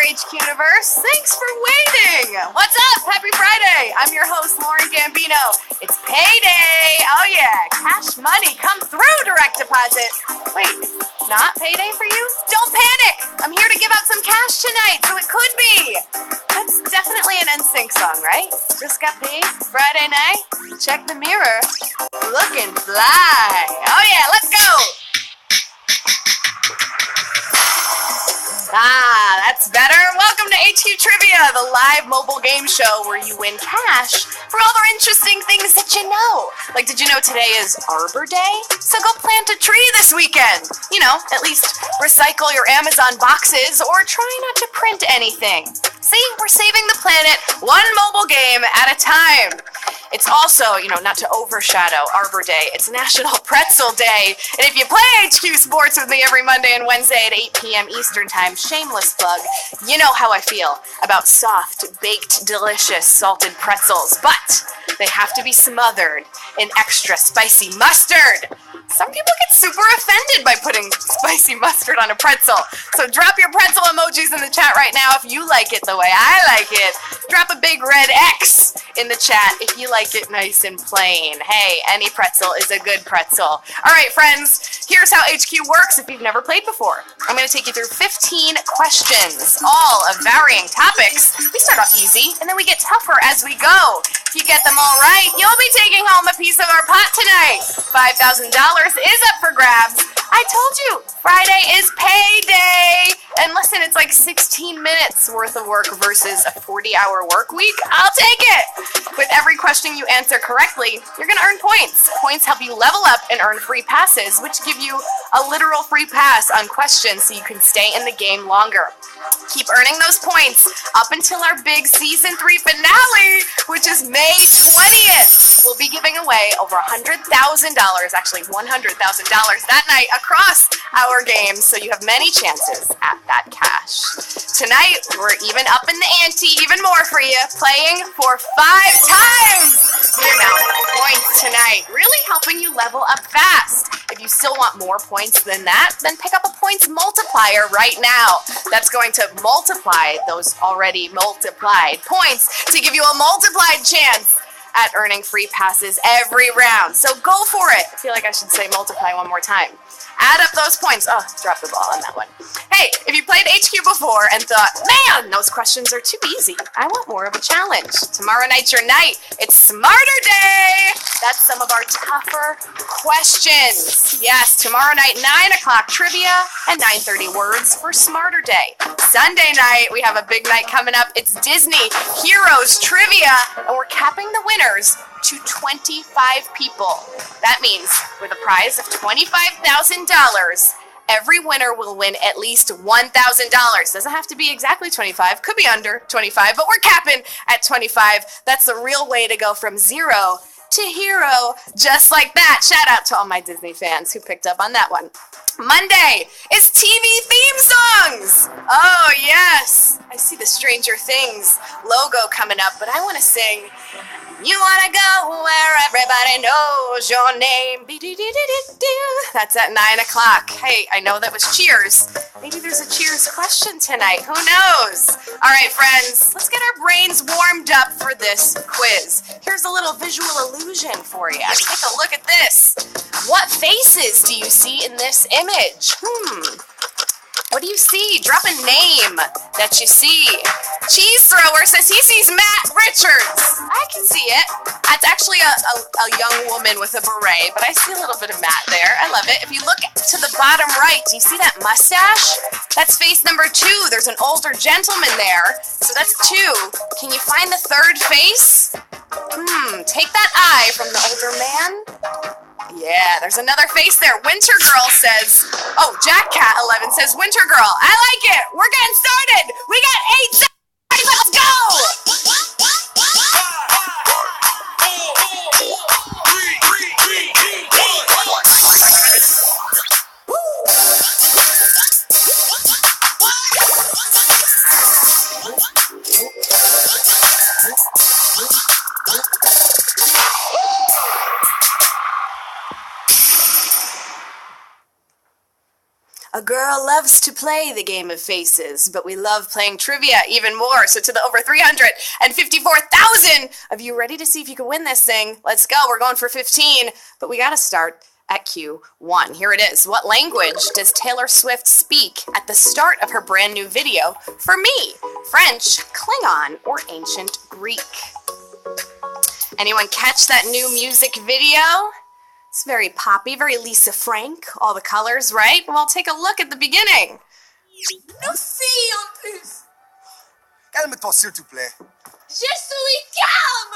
HQ Universe. Thanks for waiting. What's up? Happy Friday. I'm your host, Lauren Gambino. It's payday. Oh yeah, cash money come through direct deposit. Wait, not payday for you? Don't panic. I'm here to give out some cash tonight, so it could be. That's definitely an NSYNC song, right? Just got paid Friday night. Check the mirror. Looking fly. Oh yeah, let's go. That's better. Welcome to HQ Trivia, the live mobile game show where you win cash for all the interesting things that you know. Like, did you know today is Arbor Day? So go plant a tree this weekend. You know, at least recycle your Amazon boxes or try not to print anything. See, we're saving the planet one mobile game at a time. It's also, not to overshadow Arbor Day, it's National Pretzel Day. And if you play HQ Sports with me every Monday and Wednesday at 8 p.m. Eastern Time, shameless plug, you know how I feel about soft, baked, delicious, salted pretzels. But they have to be smothered in extra spicy mustard. Some people get super offended by putting spicy mustard on a pretzel. So drop your pretzel emojis in the chat right now if you like it the way I like it. Drop a big red X in the chat if you like it nice and plain. Hey, any pretzel is a good pretzel. All right, friends, here's how HQ works if you've never played before. I'm going to take you through 15 questions, all of varying topics. We start off easy, and then we get tougher as we go. If you get them all right, you'll be taking home a piece of our pot tonight. $5,000 is up for grabs. I told you, Friday is payday. And listen, it's like 16 minutes worth of work versus a 40-hour work week. I'll take it. With every question you answer correctly, you're going to earn points. Points help you level up and earn free passes, which give you a literal free pass on questions so you can stay in the game longer. Keep earning those points up until our big Season 3 finale, which is May 20th. We'll be giving away over $100,000, actually $100,000 that night across our games, so you have many chances at that cash. Tonight, we're even up in the ante even more for you, playing for 5 times the amount of points tonight, really helping you level up fast. If you still want more points than that, then pick up a points multiplier right now. That's going to multiply those already multiplied points to give you a multiplied chance at earning free passes every round. So go for it. I feel like I should say multiply one more time. Add up those points. Oh, drop the ball on that one. Hey, if you played HQ before and thought, man, those questions are too easy, I want more of a challenge. Tomorrow night's your night. It's Smarter Day. That's some of our tougher questions. Yes, tomorrow night, 9 o'clock trivia and 9:30 words for Smarter Day. Sunday night, we have a big night coming up. It's Disney Heroes Trivia, and we're capping the winners to 25 people. That means with a prize of $25,000, every winner will win at least $1,000. Doesn't have to be exactly 25, could be under 25, but we're capping at 25. That's the real way to go from zero to hero, just like that. Shout out to all my Disney fans who picked up on that one. Monday is TV theme songs. Oh, yes. I see the Stranger Things logo coming up, but I want to sing You Wanna Go Where Everybody Knows Your Name. That's at 9 o'clock. Hey, I know that was Cheers. Maybe there's a Cheers question tonight. Who knows? All right, friends, let's get our brains warmed up for this quiz. Here's a little visual illusion for you. Take a look at this. What faces do you see in this image? What do you see? Drop a name that you see. Cheese Thrower says he sees Matt Richards. I can see it. That's actually a young woman with a beret, but I see a little bit of Matt there. I love it. If you look to the bottom right, do you see that mustache? That's face number 2. There's an older gentleman there. So that's 2. Can you find the third face? Take that eye from the older man. Yeah, there's another face there. Winter Girl says, Jack Cat 11 says, Winter Girl, I like it. We're getting started. We got 8 seconds. Let's go. A girl loves to play the game of faces, but we love playing trivia even more. So to the over 354,000 of you ready to see if you can win this thing, let's go. We're going for 15, but we got to start at Q1. Here it is. What language does Taylor Swift speak at the start of her brand new video For Me? French, Klingon, or Ancient Greek? Anyone catch that new music video? It's very poppy, very Lisa Frank. All the colors, right? Well, take a look at the beginning. Merci en plus. Calme-toi, s'il te plaît. Je suis calme.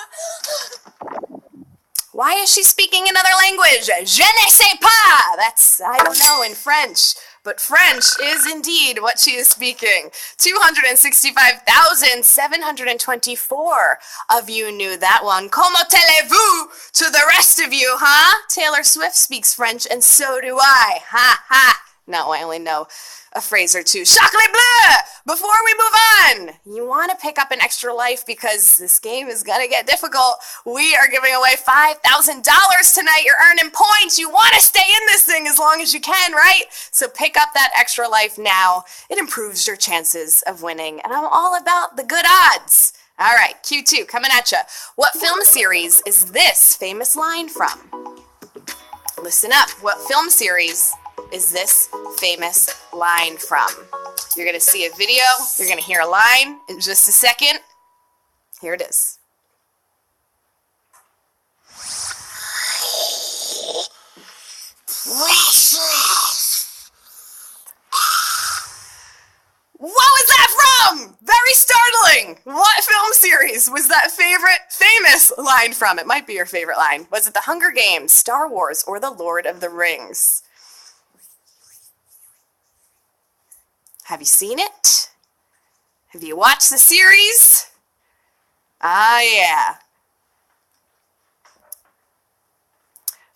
Why is she speaking another language? Je ne sais pas. That's, I don't know, in French. But French is indeed what she is speaking. 265,724 of you knew that one. Comment allez-vous to the rest of you, huh? Taylor Swift speaks French, and so do I. Ha ha. No, I only know a phrase or two. Chocolat bleu! Before we move on, you want to pick up an extra life because this game is going to get difficult. We are giving away $5,000 tonight. You're earning points. You want to stay in this thing as long as you can, right? So pick up that extra life now. It improves your chances of winning. And I'm all about the good odds. All right, Q2 coming at you. What film series is this famous line from? Listen up. What film series is this famous line from? You're going to see a video. You're going to hear a line in just a second. Here it is. What was that from? Very startling. What film series was that famous line from? It might be your favorite line. Was it The Hunger Games, Star Wars, or The Lord of the Rings? Have you seen it? Have you watched the series? Ah, yeah.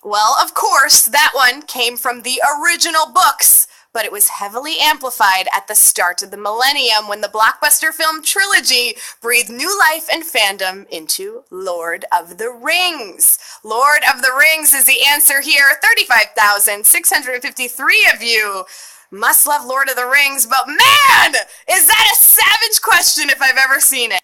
Well, of course, that one came from the original books, but it was heavily amplified at the start of the millennium when the blockbuster film trilogy breathed new life and fandom into Lord of the Rings. Lord of the Rings is the answer here. 35,653 of you must love Lord of the Rings, but man, is that a savage question if I've ever seen it.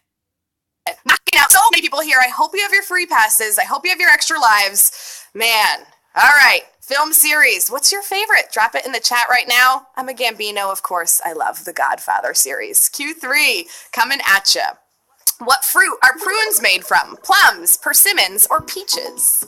Knocking out so many people here. I hope you have your free passes. I hope you have your extra lives. Man. All right. Film series. What's your favorite? Drop it in the chat right now. I'm a Gambino, of course. I love the Godfather series. Q3 coming at you. What fruit are prunes made from? Plums, persimmons, or peaches?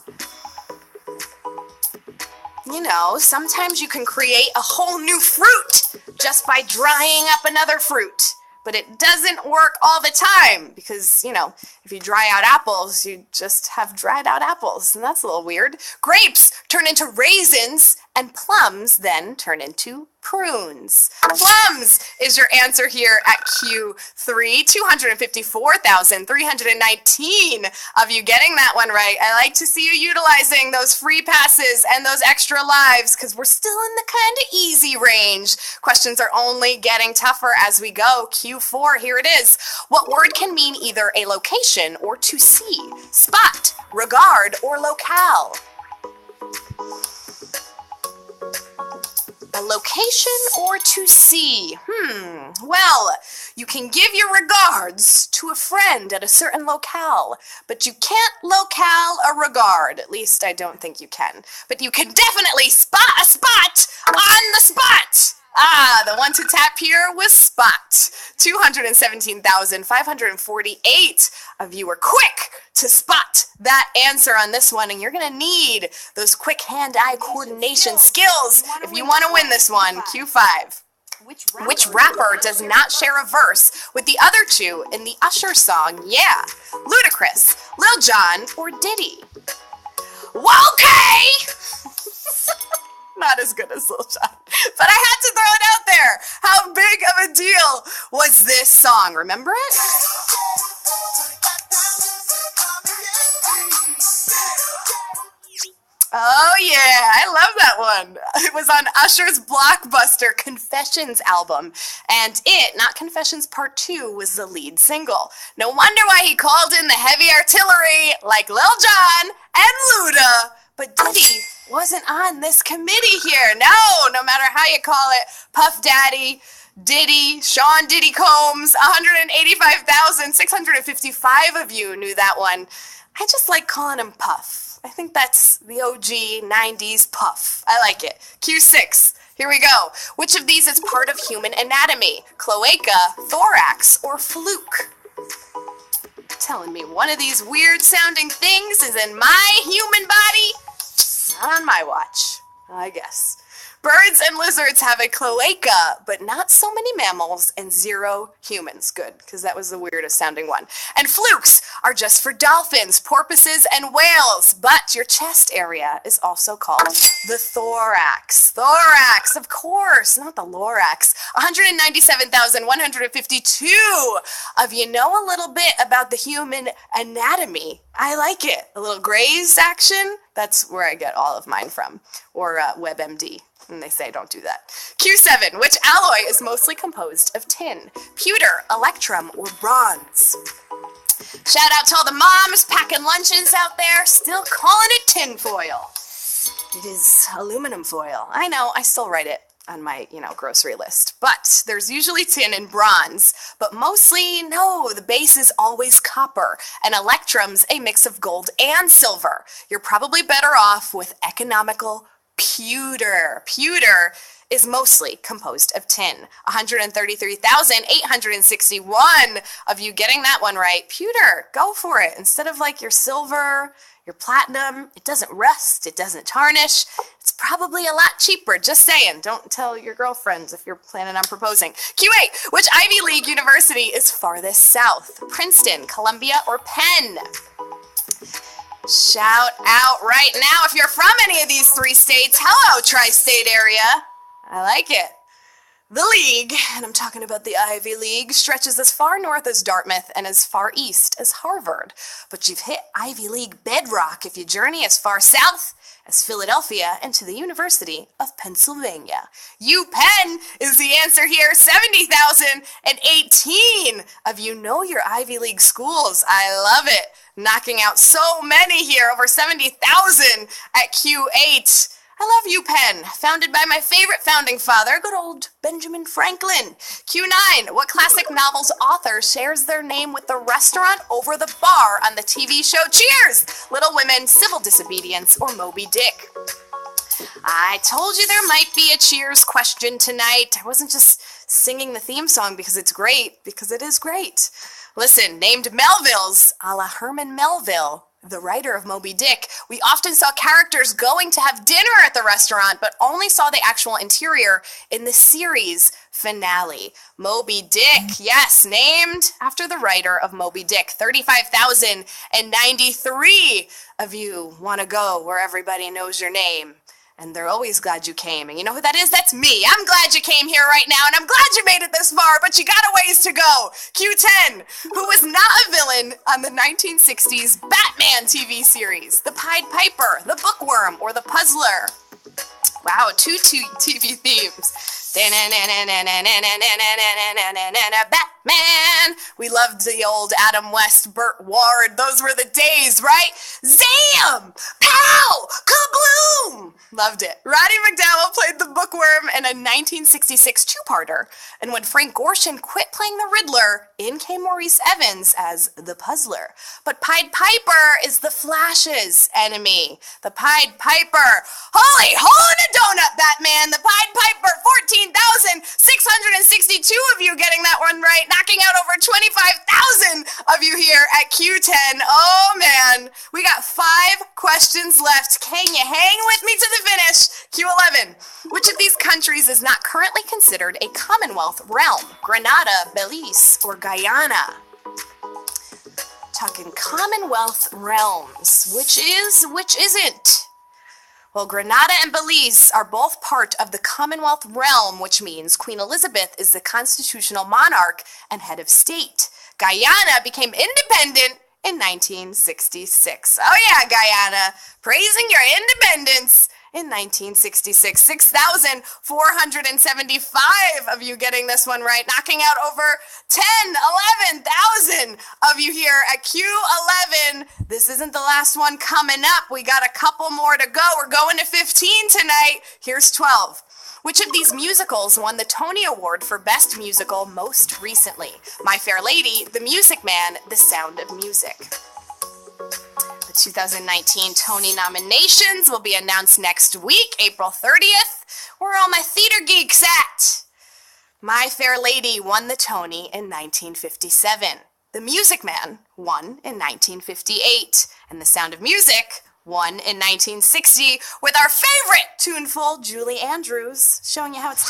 You know, sometimes you can create a whole new fruit just by drying up another fruit. But it doesn't work all the time because, you know, if you dry out apples, you just have dried out apples. And that's a little weird. Grapes turn into raisins and plums then turn into prunes. Plums is your answer here at Q3. 254,319 of you getting that one right. I like to see you utilizing those free passes and those extra lives because we're still in the kind of easy range. Questions are only getting tougher as we go. Q4, here it is. What word can mean either a location or to see? Spot, regard, or locale? A location or to see? Well, you can give your regards to a friend at a certain locale, but you can't locale a regard. At least I don't think you can. But you can definitely spot a spot on the spot. Ah, the one to tap here was spot. 217,548 of you were quick to spot that answer on this one, and you're going to need those quick hand-eye coordination skills if you want to win this one. Q5. Which rapper does not share a verse with the other two in the Usher song, Yeah? Ludacris, Lil Jon, or Diddy? Okay! Not as good as Lil Jon, but I had to throw it out there. How big of a deal was this song? Remember it? Oh yeah, I love that one. It was on Usher's blockbuster Confessions album, and it, not Confessions Part 2, was the lead single. No wonder why he called in the heavy artillery like Lil Jon and Luda, but Diddy wasn't on this committee here. No matter how you call it, Puff Daddy, Diddy, Sean Diddy Combs, 185,655 of you knew that one. I just like calling him Puff. I think that's the OG 90s Puff. I like it. Q6. Here we go. Which of these is part of human anatomy? Cloaca, thorax, or fluke? Telling me one of these weird sounding things is in my human body? Not on my watch, I guess. Birds and lizards have a cloaca, but not so many mammals and 0 humans. Good, because that was the weirdest sounding one. And flukes are just for dolphins, porpoises, and whales, but your chest area is also called the thorax. Thorax, of course, not the lorax. 197,152 of you know a little bit about the human anatomy. I like it. A little Gray's action, that's where I get all of mine from. Or WebMD. And they say don't do that. Q7, which alloy is mostly composed of tin? Pewter, electrum, or bronze? Shout out to all the moms packing lunches out there, still calling it tin foil. It is aluminum foil. I know, I still write it on my, grocery list. But there's usually tin and bronze, but mostly, no, the base is always copper, and electrum's a mix of gold and silver. You're probably better off with economical pewter. Pewter is mostly composed of tin. 133,861 of you getting that one right. Pewter, go for it. Instead of like your silver, your platinum, it doesn't rust, it doesn't tarnish. It's probably a lot cheaper, just saying. Don't tell your girlfriends if you're planning on proposing. Q8, which Ivy League university is farthest south? Princeton, Columbia, or Penn? Shout out right now if you're from any of these 3 states. Hello, tri-state area. I like it. The league, and I'm talking about the Ivy League, stretches as far north as Dartmouth and as far east as Harvard. But you've hit Ivy League bedrock if you journey as far south as Philadelphia and to the University of Pennsylvania. UPenn is the answer here. 70,018 of you know your Ivy League schools. I love it. Knocking out so many here, over 70,000 at Q8. I love UPenn, founded by my favorite founding father, good old Benjamin Franklin. Q9, what classic novel's author shares their name with the restaurant over the bar on the TV show Cheers? Little Women, Civil Disobedience, or Moby Dick? I told you there might be a Cheers question tonight. I wasn't just singing the theme song because it's great, because it is great. Listen, named Melvilles, a la Herman Melville, the writer of Moby Dick, we often saw characters going to have dinner at the restaurant, but only saw the actual interior in the series finale. Moby Dick, yes, named after the writer of Moby Dick. 35,093 of you want to go where everybody knows your name. And they're always glad you came. And you know who that is? That's me. I'm glad you came here right now, and I'm glad you made it this far, but you got a ways to go. Q10, who was not a villain on the 1960s Batman TV series? The Pied Piper, the Bookworm, or the Puzzler? Wow, two TV themes. Batman. We loved the old Adam West, Burt Ward. Those were the days, right? Zam! Pow! Kabloom! Loved it. Roddy McDowell played the Bookworm in a 1966 two-parter. And when Frank Gorshin quit playing the Riddler, in came Maurice Evans as the Puzzler. But Pied Piper is the Flash's enemy. The Pied Piper. Holy hole in a donut, Batman! The Pied Piper, 14,662 of you getting that one right, knocking out over 25,000 of you here at Q10. Oh man, we got 5 questions left. Can you hang with me to the finish? Q11. Which of these countries is not currently considered a Commonwealth realm? Grenada, Belize, or Guyana? Talking Commonwealth realms. Which is, which isn't? Well, Grenada and Belize are both part of the Commonwealth realm, which means Queen Elizabeth is the constitutional monarch and head of state. Guyana became independent in 1966. Oh yeah, Guyana, praising your independence in 1966. 6,475 of you getting this one right, knocking out over 11,000 of you here at Q11. This isn't the last one coming up. We got a couple more to go. We're going to 15 tonight. Here's 12. Which of these musicals won the Tony Award for Best Musical most recently? My Fair Lady, The Music Man, The Sound of Music. The 2019 Tony nominations will be announced next week, April 30th. Where are all my theater geeks at? My Fair Lady won the Tony in 1957. The Music Man won in 1958. And The Sound of Music won in 1960 with our favorite tuneful, Julie Andrews, showing you how it's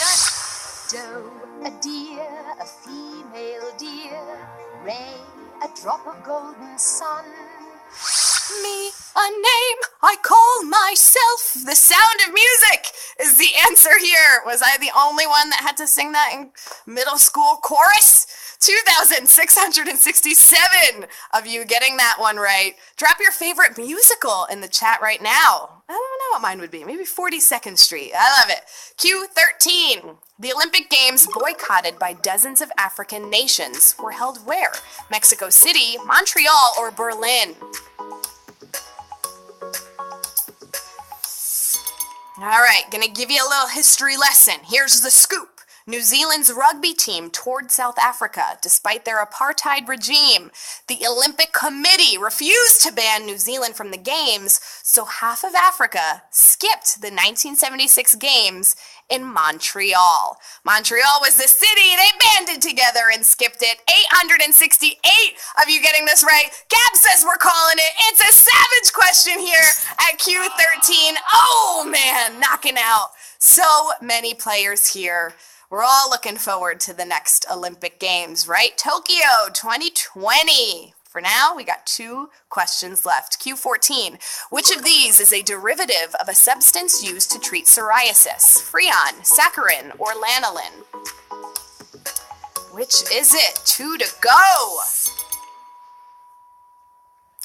done. Doe, a deer, a female deer, Ray, a drop of golden sun. Me, a name I call myself. The Sound of Music is the answer here. Was I the only one that had to sing that in middle school chorus? 2,667 of you getting that one right. Drop your favorite musical in the chat right now. I don't know what mine would be. Maybe 42nd Street. I love it. Q13. The Olympic Games, boycotted by dozens of African nations, were held where? Mexico City, Montreal, or Berlin? All right, gonna give you a little history lesson. Here's the scoop. New Zealand's rugby team toured South Africa despite their apartheid regime. The Olympic Committee refused to ban New Zealand from the games, so half of Africa skipped the 1976 games in Montreal. Montreal was the city. They banded together and skipped it. 868 of you getting this right. Gab says we're calling it. It's a savage question here at Q13. Oh, man, knocking out so many players here. We're all looking forward to the next Olympic Games, right? Tokyo 2020. For now, we got 2 questions left. Q14. Which of these is a derivative of a substance used to treat psoriasis? Freon, saccharin, or lanolin? Which is it? 2 to go.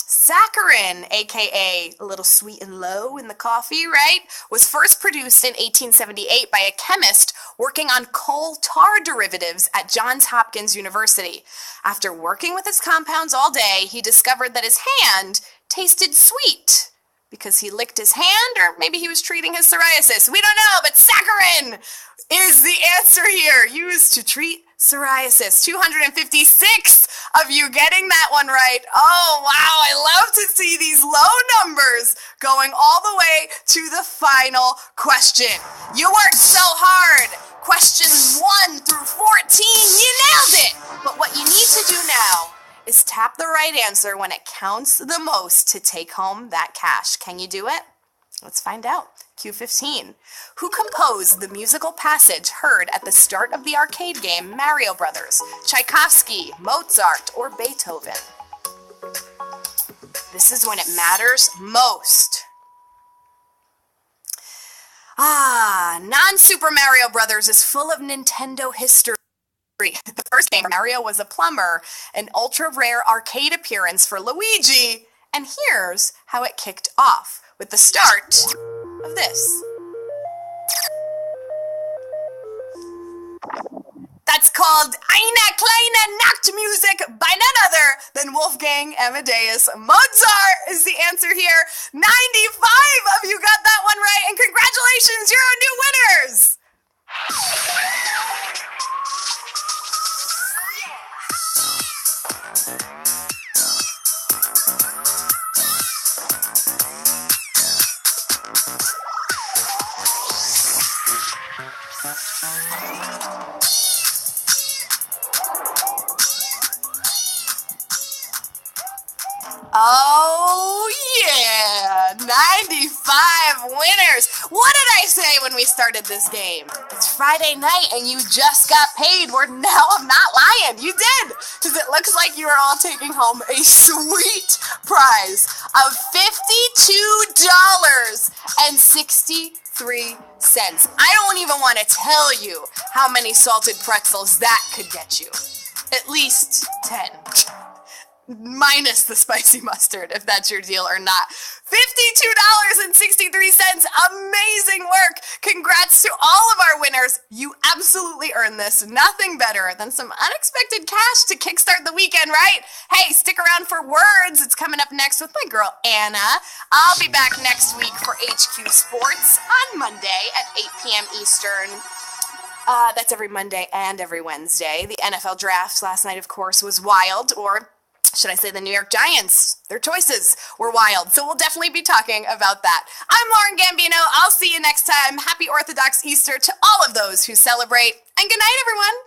Saccharin, aka a little sweet and low in the coffee, right, was first produced in 1878 by a chemist working on coal tar derivatives at Johns Hopkins University. After working with his compounds all day, he discovered that his hand tasted sweet because he licked his hand, or maybe he was treating his psoriasis. We don't know, but saccharin is the answer here, used to treat psoriasis. 256 of you getting that one right. Oh, wow. I love to see these low numbers going all the way to the final question. You worked so hard. Questions 1 through 14. You nailed it. But what you need to do now is tap the right answer when it counts the most to take home that cash. Can you do it? Let's find out. Q15. Who composed the musical passage heard at the start of the arcade game Mario Brothers? Tchaikovsky, Mozart, or Beethoven? This is when it matters most. Non-Super Mario Brothers is full of Nintendo history. The first game, Mario was a plumber, an ultra-rare arcade appearance for Luigi, and here's how it kicked off, with the start of this. That's called Eine kleine Nachtmusik by none other than Wolfgang Amadeus Mozart is the answer here. 95 of you got that one right, and congratulations, you're our new winners! Oh, yeah, 95 winners. What did I say when we started this game? It's Friday night and you just got paid. I'm not lying. You did, because it looks like you are all taking home a sweet prize of $52.63. I don't even want to tell you how many salted pretzels that could get you. At least 10. minus the spicy mustard, if that's your deal or not. $52.63. Amazing work. Congrats to all of our winners. You absolutely earned this. Nothing better than some unexpected cash to kickstart the weekend, right? Hey, stick around for words. It's coming up next with my girl, Anna. I'll be back next week for HQ Sports on Monday at 8 p.m. Eastern. That's every Monday and every Wednesday. The NFL draft last night, of course, was wild, or should I say the New York Giants? Their choices were wild. So we'll definitely be talking about that. I'm Lauren Gambino. I'll see you next time. Happy Orthodox Easter to all of those who celebrate. And good night, everyone.